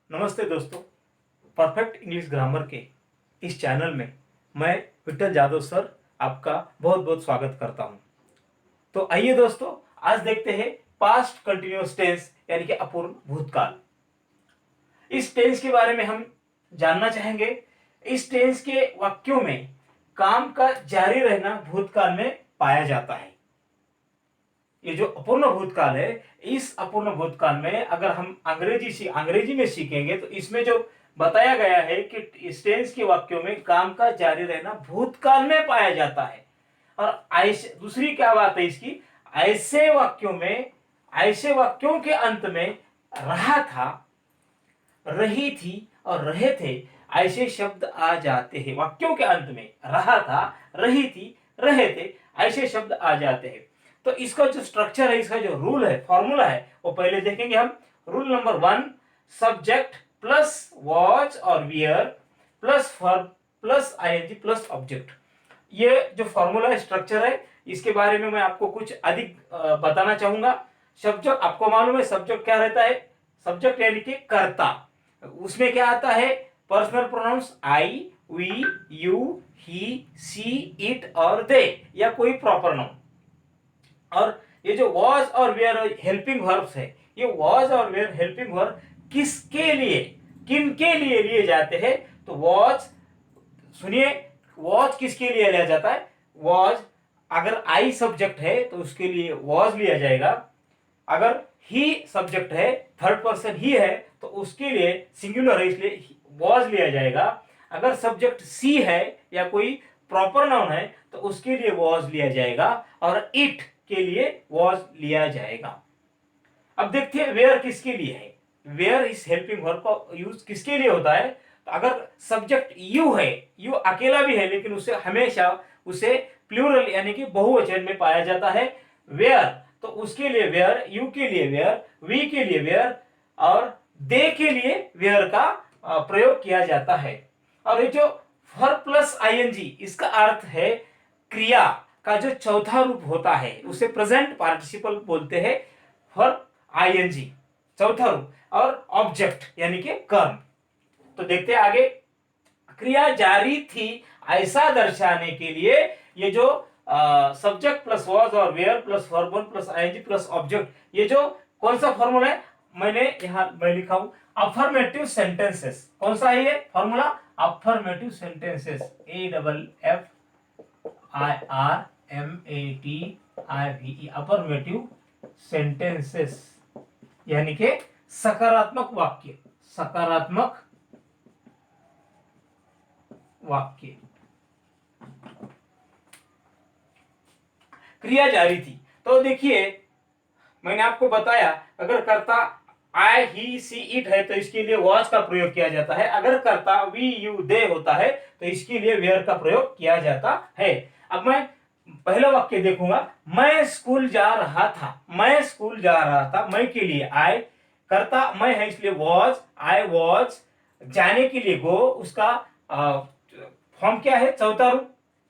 नमस्ते दोस्तों। Perfect English grammar के इस चैनल में मैं विठल जादव सर आपका बहुत बहुत स्वागत करता हूं। तो आइए दोस्तों, आज देखते हैं पास्ट कंटिन्यूअस टेंस यानी कि अपूर्ण भूतकाल। इस टेंस के बारे में हम जानना चाहेंगे। इस टेंस के वाक्यों में काम का जारी रहना भूतकाल में पाया जाता है। ये जो अपूर्ण भूतकाल है, इस अपूर्ण भूतकाल में अगर हम अंग्रेजी में सीखेंगे तो इसमें जो बताया गया है कि इस टेंस के वाक्यों में काम का जारी रहना भूतकाल में पाया जाता है। और ऐसे दूसरी क्या बात है इसकी, ऐसे वाक्यों के अंत में रहा था, रही थी और रहे थे ऐसे शब्द आ जाते हैं। वाक्यों के अंत में रहा था, रही थी, रहे थे ऐसे शब्द आ जाते हैं। तो इसका जो स्ट्रक्चर है, इसका जो रूल है, फॉर्मूला है, वो पहले देखेंगे हम। Rule number 1, subject plus was और were plus verb plus ING plus object. ये जो फॉर्मूला है, स्ट्रक्चर है, इसके बारे में मैं आपको कुछ अधिक बताना चाहूंगा। सब्जेक्ट आपको मालूम है, सब्जेक्ट क्या रहता है? सब्जेक्ट यानी कि कर्ता। उसमें क्या आता है? Personal pronouns I, we, you, he, she, it और दे, या कोई प्रॉपर नाउन। और ये जो वॉज और वेयर हेल्पिंग वर्ब्स है, ये वॉज और वेयर हेल्पिंग वर्ब किसके लिए, किन के लिए लिए जाते हैं? तो वॉज, सुनिए, वॉज किसके लिए लिया जाता है? वॉज अगर आई सब्जेक्ट है तो उसके लिए वॉज लिया जाएगा। अगर ही सब्जेक्ट है, थर्ड पर्सन ही है, तो उसके लिए सिंगुलर है, इसलिए वॉज लिया जाएगा। अगर सब्जेक्ट सी है या कोई प्रॉपर नाउन है तो उसके लिए वॉज लिया जाएगा, और इट के लिए वॉज लिया जाएगा। अब देखते हैं वेयर किसके लिए है। वेयर इस हेल्पिंग वर्ब का यूज किसके लिए होता है? तो अगर सब्जेक्ट यू है, यू अकेला भी है, लेकिन उसे हमेशा उसे प्लूरल यानी कि बहुवचन में पाया जाता है, वेयर, तो उसके लिए वेयर, यू के लिए वेयर, वी के लिए वेयर और दे के लिए वेयर का प्रयोग किया जाता है। और ये जो वर्ब प्लस आईएनजी, इसका अर्थ है क्रिया का जो चौथा रूप होता है, उसे प्रेजेंट पार्टिसिपल बोलते हैं, वर्ब आईएनजी चौथा रूप, और ऑब्जेक्ट यानी कि कर्म। तो देखते हैं आगे। क्रिया जारी थी ऐसा दर्शाने के लिए ये जो सब्जेक्ट प्लस वॉज और were plus verb plus ING plus object, ये जो कौन सा फॉर्मूला है, मैं लिखा हूं अफर्मेटिव सेंटेंसेस। कौन सा है ये formula? Affirmative sentences, AFFIRMATIVE, affirmative sentences यानी कि सकारात्मक वाक्य, सकारात्मक वाक्य। क्रिया जारी थी, तो देखिए मैंने आपको बताया, अगर कर्ता आई, ही, सी, इट है तो इसके लिए वॉज का प्रयोग किया जाता है। अगर कर्ता वी, यू, दे होता है तो इसके लिए वेयर का प्रयोग किया जाता है। अब मैं पहला वाक्य देखूंगा। मैं स्कूल जा रहा था, मैं स्कूल जा रहा था, मैं के लिए आई, कर्ता मैं है इसलिए वॉज, आई वॉज, जाने के लिए गो, उसका फॉर्म क्या है? चौथा रूप,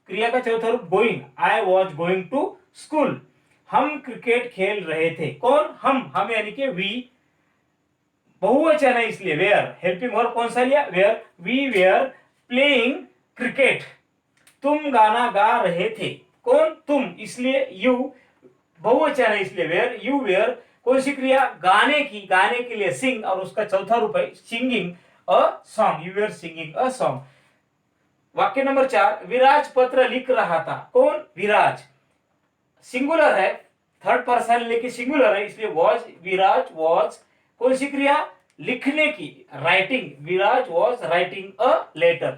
क्रिया का चौथा रूप going, I was going to school. हम क्रिकेट खेल रहे थे। कौन? हम यानी कि वी, बहुवचन है इसलिए वेयर, हेल्पिंग वर्ब कौन सा लिया? Were, we were playing cricket. तुम गाना गा रहे थे। कौन? तुम, इसलिए यू, बहुवचन है इसलिए वेयर, यू वेयर, कौन सी क्रिया? गाने की, गाने के लिए सिंग, और उसका चौथा रूप है singing a song, you were singing a song. वाक्य नंबर 4, विराज पत्र लिख रहा था। कौन? विराज, सिंगुलर है, थर्ड पर्सन लेके सिंगुलर है, इसलिए वॉज, विराज वॉज, कौन सी क्रिया? लिखने की, writing, Viraj was writing a letter.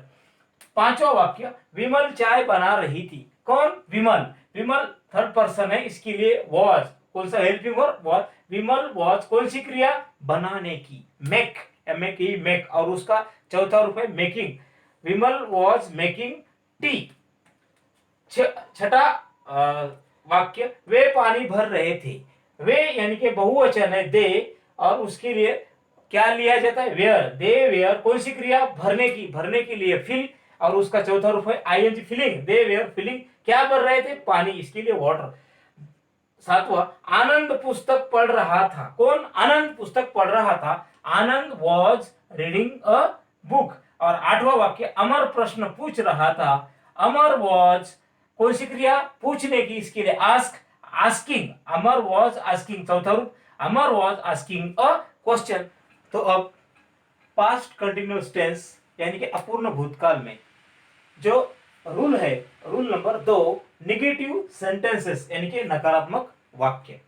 पांचवा वाक्य, विमल चाय बना रही थी। कौन? विमल, विमल थर्ड पर्सन है, इसके लिए वॉज, कौन सा helping verb? Was, Vimal was, कौन सी क्रिया? बनाने की, मेक, MEK, मेक, और उसका चौथा रूप है making, Vimal was making tea. छठा वाक्य, वे पानी भर रहे थे। वे यानी कि बहुवचन है दे, और उसके लिए क्या लिया जाता है? वेयर, दे वेयर, कौन सी क्रिया? भरने की, भरने के लिए फिल, और उसका चौथा रूप है ING filling, they were filling, क्या भर रहे थे? पानी, इसके लिए वाटर। सातवां, आनंद पुस्तक पढ़ रहा था। कौन? आनंद पुस्तक पढ़ रहा था, आनंद वॉज रीडिंग अ बुक। और आठवां वाक्य, अमर प्रश्न पूछ रहा था। अमर वॉज कौन सी क्रिया, पूछने की, इसके लिए ask, asking. Amar was asking, चौथा रूप, अमर वॉज आस्किंग अ क्वेश्चन। तो अब पास्ट कंटिन्यूअस टेंस यानी कि अपूर्ण भूतकाल में जो रूल है, रूल नंबर 2, निगेटिव सेंटेंसेस यानी कि नकारात्मक वाक्य।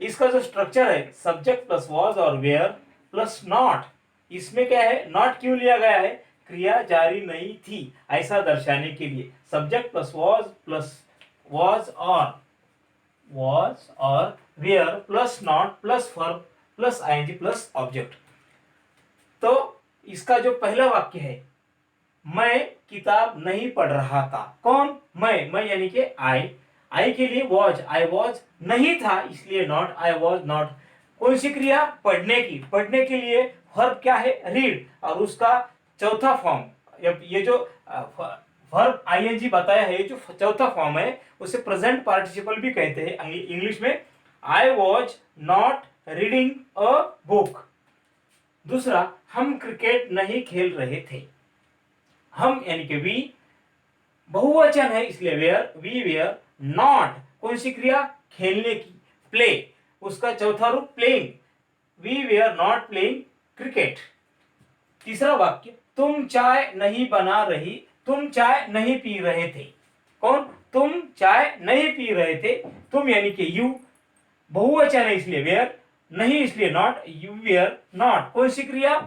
इसका जो स्ट्रक्चर है, सब्जेक्ट प्लस वॉज और वेयर प्लस नॉट। इसमें क्या है, नॉट क्यों लिया गया है, क्रिया जारी नहीं थी ऐसा दर्शाने के लिए। सब्जेक्ट प्लस वॉज और were plus not plus verb plus ING plus object. तो इसका जो पहला वाक्य है, मैं किताब नहीं पढ़ रहा था। कौन, मैं यानी कि आई के लिए वॉज, आई वॉज नहीं था इसलिए नॉट, आई वॉज नॉट। कौन सी क्रिया, पढ़ने की, पढ़ने के लिए वर्ब क्या है, रीड, और उसका चौथा फॉर्म, ये जो वर्ब आईएनजी बताया है, ये जो चौथा फॉर्म है उसे प्रेजेंट पार्टिसिपल भी कहते हैं इंग्लिश में। I was not reading a book. दूसरा, हम क्रिकेट नहीं खेल रहे थे। हम यानी कि वी, बहुवचन है इसलिए वेयर, वी वेयर नॉट, कौन सी क्रिया, खेलने की, प्ले, उसका चौथा रूप playing, we were not playing cricket. तीसरा वाक्य, तुम चाय नहीं बना रही, तुम चाय नहीं पी रहे थे। कौन, तुम चाय नहीं पी रहे थे। तुम यानी कि यू, बहुवचन है इसलिए वेयर, नहीं इसलिए नॉट, यू वेयर नॉट, कौन सी क्रिया,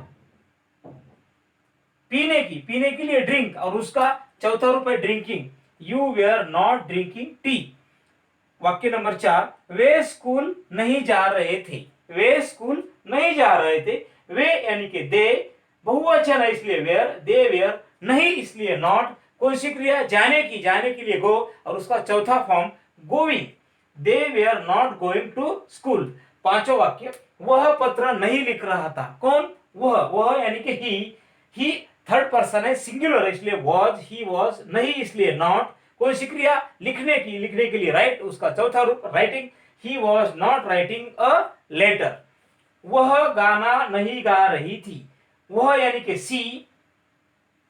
पीने की, पीने के लिए ड्रिंक, और उसका चौथा रूप है drinking, you were not drinking tea. वाक्य नंबर 4, वे स्कूल नहीं जा रहे थे। वे स्कूल नहीं जा रहे थे। वे यानी कि दे, बहुवचन है इसलिए वेयर, दे वेयर नहीं इसलिए नॉट, कौन सी क्रिया, जाने की, जाने के लिए गो, और उसका चौथा form going, they were not going to school. पांचों वाक्य, वह पत्र नहीं लिख रहा था। कौन, वह यानी कि ही थर्ड पर्सन है, सिंगुलर इसलिए वॉज, ही वॉज नहीं इसलिए नॉट, कौन सी क्रिया, लिखने की, लिखने के लिए राइट, उसका चौथा रूप writing, he was not writing a letter. वह गाना नहीं गा रही थी। वह यानी कि सी,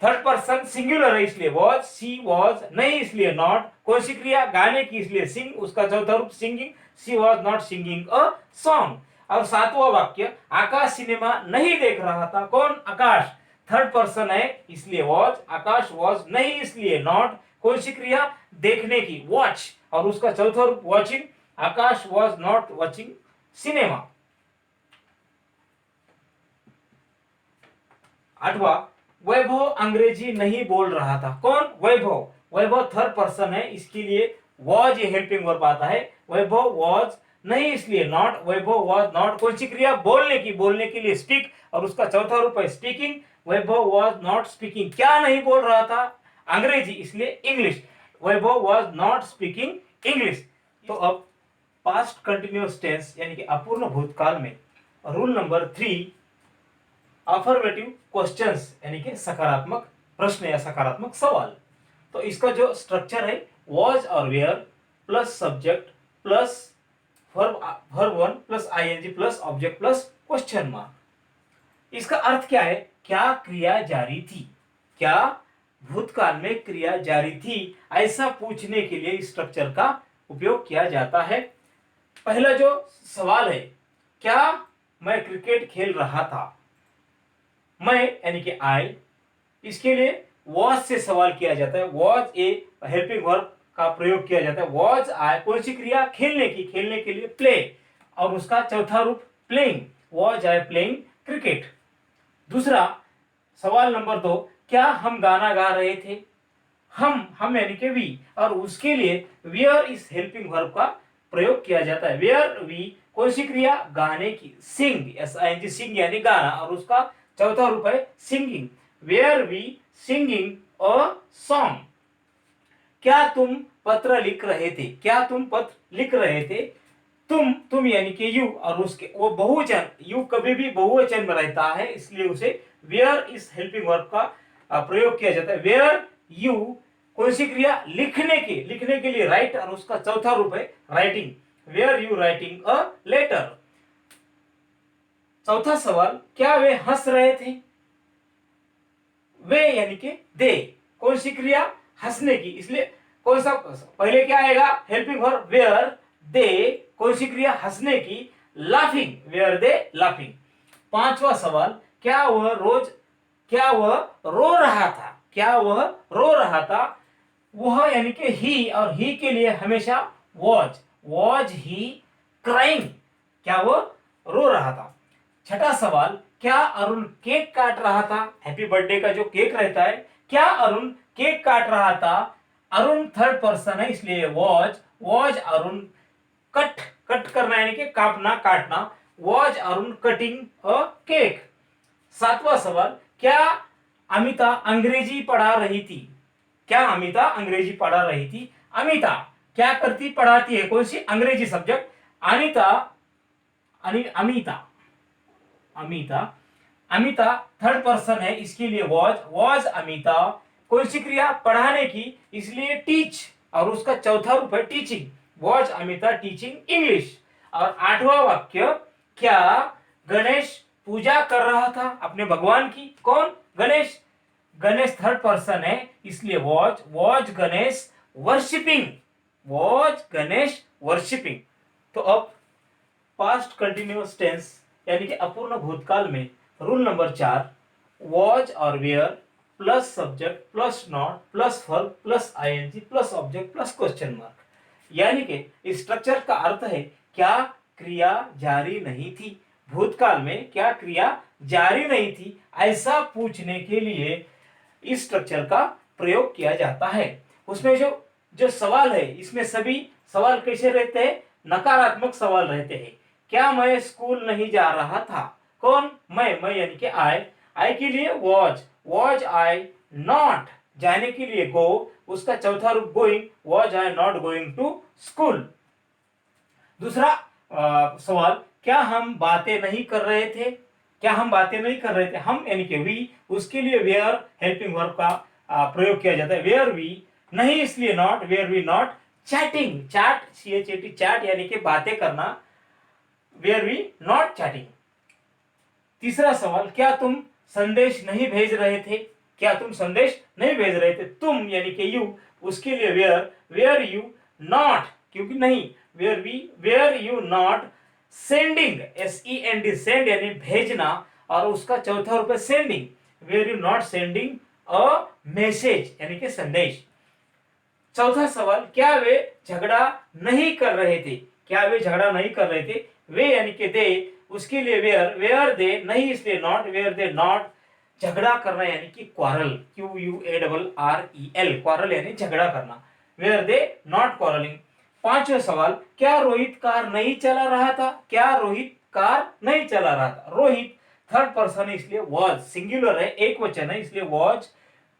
थर्ड पर्सन सिंगुलर है इसलिए वॉज, सी वॉज नहीं इसलिए नॉट, कौन सी क्रिया, गाने की इसलिए सिंग, उसका चौथा रूप singing, she was not singing a song. और सातवां वाक्य, आकाश सिनेमा नहीं देख रहा था। कौन, आकाश, थर्ड पर्सन है इसलिए वॉज, आकाश वॉज नहीं इसलिए नॉट, कौन सी क्रिया, देखने की, वॉच, और उसका चौथा रूप watching, Akash was not watching cinema. आठवां, वैभव अंग्रेजी नहीं बोल रहा था। कौन, वैभव, वैभव थर्ड पर्सन है इसके लिए वॉज ये हेल्पिंग वर्ब आता है। वैभव वॉज नहीं इसलिए नॉट, वैभव वॉज नॉट, कौन सी क्रिया, बोलने की, बोलने के लिए स्पीक, और उसका चौथा रूप है speaking, Vaibhav was not speaking, क्या नहीं बोल रहा था, अंग्रेजी इसलिए English, Vaibhav was not speaking English. तो अब पास्ट कंटिन्यूअस टेंस यानी कि अपूर्ण भूतकाल में रूल नंबर 3, अफर्मेटिव क्वेश्चंस यानी कि सकारात्मक प्रश्न या सकारात्मक सवाल। तो इसका जो स्ट्रक्चर है, वॉज और were plus subject plus verb 1 plus ING plus object plus question mark. इसका अर्थ क्या है, क्या क्रिया जारी थी, क्या भूतकाल में क्रिया जारी थी, ऐसा पूछने के लिए इस स्ट्रक्चर का उपयोग किया जाता है। पहला जो सवाल है, क्या मैं क्रिकेट खेल रहा था, मैं यानी कि आई, इसके लिए वॉज से सवाल किया जाता है, वॉज ए हेल्पिंग वर्ब का प्रयोग किया जाता है, वॉज आई, कौन सी क्रिया, खेलने की, खेलने के लिए प्ले, और उसका चौथा रूप playing, was I playing cricket. दूसरा सवाल नंबर 2, क्या हम गाना गा रहे थे। हम यानी कि वी, और उसके लिए वेयर इस हेल्पिंग वर्ब का प्रयोग किया जाता है। वेयर वी, कौन सी क्रिया, गाने की, सिंग, SING सिंग यानी गाना, और उसका चौथा रूप है singing, were we singing a song. क्या तुम पत्र लिख रहे थे, क्या तुम पत्र लिख रहे थे। तुम यानी कि यू, और उसके वो बहुवचन, यू कभी भी बहुवचन में रहता है इसलिए उसे वेयर इस हेल्पिंग वर्ब का प्रयोग किया जाता है। वेयर यू, कौन सी क्रिया, लिखने के लिए राइट, और उसका चौथा रूप है writing, were you writing a letter. चौथा सवाल, क्या वे हंस रहे थे? वे यानी कि दे, कौन सी क्रिया? हंसने की, इसलिए कौन सा पहले क्या आएगा? हेल्पिंग वर्ब वेयर दे, कौन सी क्रिया? हंसने की, लाफिंग, वेयर दे लाफिंग। पांचवा सवाल, क्या वह रो रहा था? क्या वह रो रहा था? वह यानी कि ही, और ही के लिए हमेशा वॉज ही क्राइंग? क्या वो रो रहा था? छठा सवाल, क्या अरुण केक काट रहा था? हैप्पी बर्थडे का जो केक रहता है, क्या अरुण केक काट रहा था? अरुण थर्ड पर्सन है, इसलिए वॉज अरुण कट, कट करना यानी कि काटना, काटना, was Arun cutting a cake. सातवां सवाल, क्या अमिता अंग्रेजी पढ़ा रही थी? क्या अमिता अंग्रेजी पढ़ा रही थी? अमिता क्या करती? पढ़ाती है, कौन सी? अंग्रेजी subject. Anita Amita Amita Amita third person है, इसके लिए वॉज अमिता, कौन सी क्रिया? पढ़ाने की, इसलिए टीच, और उसका चौथा रूप है teaching, was Amita teaching English. और आठवां वाक्य, क्या गणेश पूजा कर रहा था अपने भगवान की? कौन? गणेश। गणेश थर्ड पर्सन है, इसलिए was Ganesh worshipping, was Ganesh worshipping. तो अब पास्ट कंटिन्यूअस टेंस यानी कि अपूर्ण भूतकाल में रूल नंबर 4, वॉज और were plus subject plus not plus verb plus ING plus object plus question mark, यानी कि इस स्ट्रक्चर का अर्थ है क्या क्रिया जारी नहीं थी? भूतकाल में क्या क्रिया जारी नहीं थी, ऐसा पूछने के लिए इस स्ट्रक्चर का प्रयोग किया जाता है। उसमें जो जो सवाल है, इसमें सभी सवाल कैसे रहते हैं? नकारात्मक सवाल रहते हैं। क्या मैं स्कूल नहीं जा रहा था? कौन? मैं यानी कि आई के लिए वॉज आई नॉट, जाने के लिए गो, उसका चौथा रूप going, was I not going to school. दूसरा सवाल, क्या हम बातें नहीं कर रहे थे? क्या हम बातें नहीं कर रहे थे? हम यानी कि वी, उसके लिए वेयर हेल्पिंग वर्ब का प्रयोग किया जाता है, वेयर वी, नहीं इसलिए not, were we not chatting, chat chat यानी कि बातें करना, वेयर वी नॉट चैटिंग। तीसरा सवाल, क्या तुम संदेश नहीं भेज रहे थे? क्या तुम संदेश नहीं भेज रहे थे? तुम यानी कि यू, उसके लिए वेयर यू नॉट, क्योंकि नहीं, were you not sending, SEND, send यानी भेजना, और उसका चौथा रूप है sending, were you not sending a message यानी कि संदेश। चौथा सवाल, क्या वे झगड़ा नहीं कर रहे थे? क्या वे झगड़ा नहीं कर रहे थे? वे यानी कि दे, उसके लिए वेयर दे, नहीं इसलिए नॉट, वेयर दे नॉट झगड़ा करना यानी कि क्वारल, QUARREL, क्वारल यानी झगड़ा करना, वेयर दे नॉट क्वारलिंग। पांचवा सवाल, क्या रोहित कार नहीं चला रहा था? क्या रोहित कार नहीं चला रहा था? रोहित थर्ड पर्सन है, इसलिए वॉज, सिंगुलर है, एक वचन है, इसलिए वॉज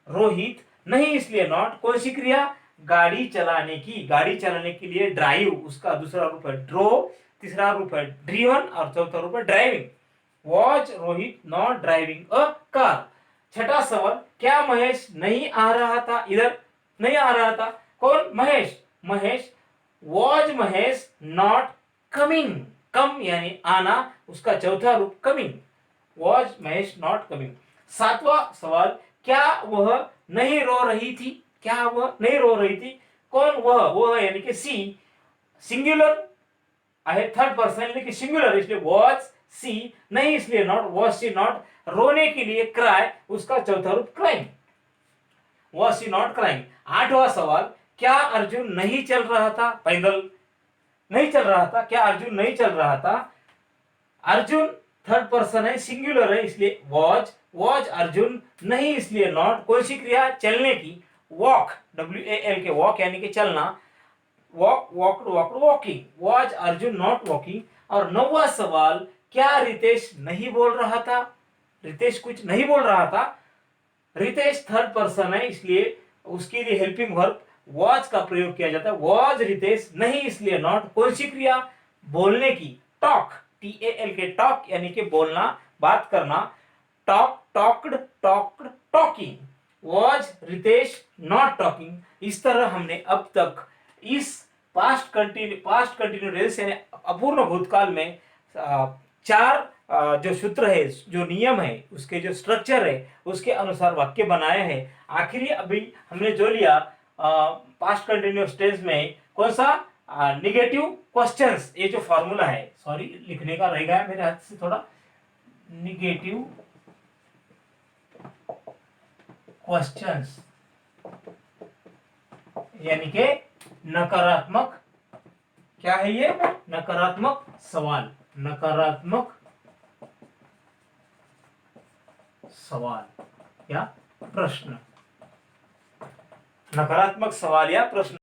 रोहित, नहीं इसलिए नॉट, कौन सी क्रिया? गाड़ी चलाने की, गाड़ी चलाने के लिए ड्राइव, उसका दूसरा रूप है ड्रो, तीसरा रूप है ड्रीवन, और चौथा रूप है driving, was Rohit not driving a car. छठा सवाल, क्या महेश नहीं आ रहा था? इधर नहीं आ रहा था, कौन? Mahesh was Mahesh not coming, come यानी आना, उसका चौथा रूप coming, was Mahesh not coming. सातवां सवाल, क्या वह नहीं रो रही थी? क्या वह नहीं रो रही थी? कौन? वह यानी कि सी, सिंगुलर है, थर्ड पर्सन यानी कि सिंगुलर, इसलिए वॉज सी, नहीं इसलिए नॉट, वॉज सी नॉट, रोने के लिए क्राई, उसका चौथा रूप crying, was she not crying. आठवां सवाल, क्या अर्जुन नहीं चल रहा था पैदल? नहीं चल रहा था, क्या अर्जुन नहीं चल रहा था? अर्जुन थर्ड पर्सन है, सिंगुलर है, इसलिए वॉज अर्जुन, नहीं इसलिए नॉट, कौन सी क्रिया? चलने की, वॉक, WAL के वॉक यानी कि चलना, walking, was Arjun not walking. और नौवां सवाल, क्या रितेश नहीं बोल रहा था? रितेश कुछ नहीं बोल रहा था, रितेश थर्ड पर्सन है, इसलिए उसके लिए हेल्पिंग वर्ब वॉज का प्रयोग किया जाता है, वॉज रितेश, नहीं इसलिए नॉट, कौन सी क्रिया? बोलने की, टॉक, TAL के टॉक यानी कि बोलना, बात करना, talking, was Ritesh not talking. इस तरह हमने अब तक इस पास्ट कंटिन्यू टेंस यानी अपूर्ण भूतकाल में चार जो सूत्र है, जो नियम है, उसके जो स्ट्रक्चर है, उसके अनुसार वाक्य बनाया है। आखिरी अभी हमने जो लिया पास्ट कंटिन्यूअस टेंस में, कौन सा, निगेटिव क्वेश्चंस, ये जो फॉर्मूला है, सॉरी लिखने का रहेगा मेरे हाथ से थोड़ा, निगेटिव क्वेश्चंस यानी के नकारात्मक, क्या है ये, नकारात्मक सवाल, नकारात्मक सवाल या प्रश्न, नकारात्मक सवाल या प्रश्न।